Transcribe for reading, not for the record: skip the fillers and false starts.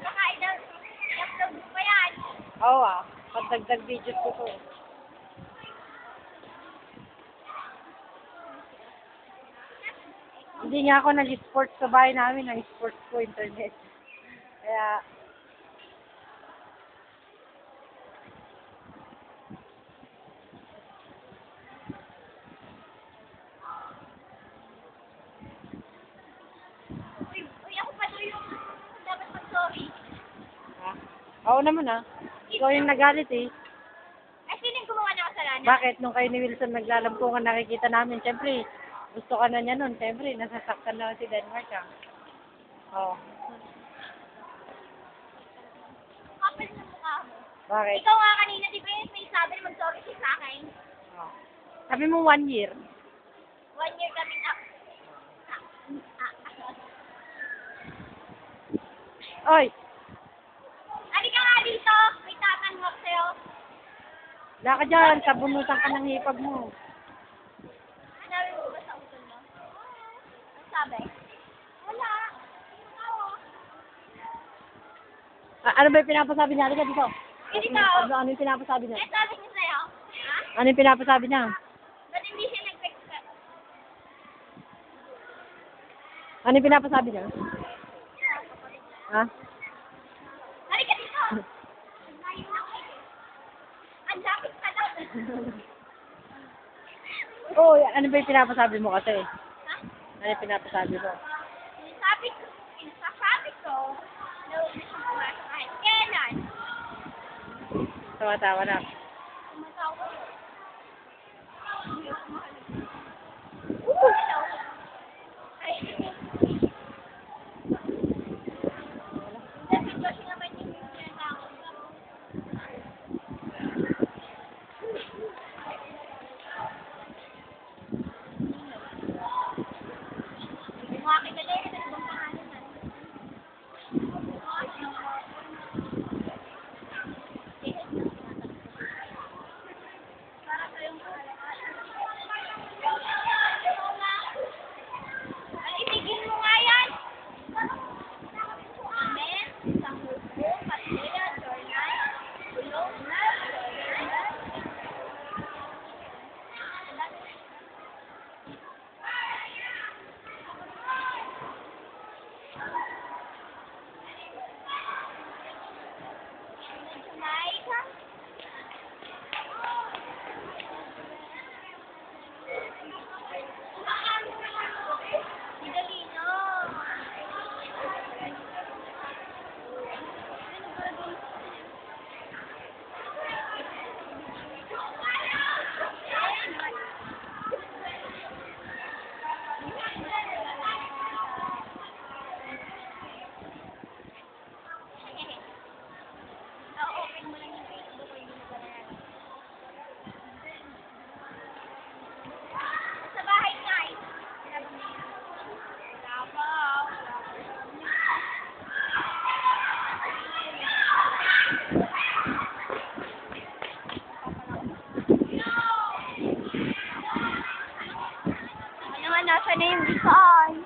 Baka i-upload mo pa yan. Oo pagdagdag videos ko to. Hindi nga ako nag-sports sa bahay namin, nag-sports ko internet. Kaya, Uy, ako pa doon yung dapat mag-sorry. oo naman ikaw yung nagalit eh. Ay, sino yung gumawa ng kasalanan? Bakit? Nung kayo ni Wilson naglalampungan, nakikita namin, siyempre, gusto ka na niya nun, siyempre, nasasaktan na si Denmark Oo. Kapal ng mukha mo. Bakit? Ikaw nga kanina, di ba yung may sabi na mag-sorry siya sa akin? Oh. Sabi mo 1 year. 1 year kaming up. Oy, Halika nga dito. May tatanong ako sa'yo. wala ka dyan, sabunutan ka ng hipag mo. Hanapin mo ba sa utol mo? Ang sabi? Wala. Ano ba yung pinapasabi niya? Halika dito. Ikaw. Ano yung pinapasabi niya? Eh, sabi niya sa'yo. Ha? Ano yung pinapasabi niya? Ba't hindi siya nag-text ka? Ano yung pinapasabi niya? Ha? Halika dito. Ang lapit ka lang. Oo, ano ba yung pinapasabi mo kasi? Ha? Ano yung pinapasabi mo? Sasabi ko, na huwag na siyang pumasok kahit kailan. Tawa-tawa na. Tumatawa ko. Ay. Kasi Josh naman yung tinatawag ko. Mga kilala yun, ano bang pangalan na? Para kayong itigil mo nga yan! Amen, Sanggurpo, Patria, Dornan, Bulong, Jamaica. Idalino. Open mo lang yung Facebook ko, hindi mo ba na sa bahay nga eh. Davao. Ano nga, nasa na yung design?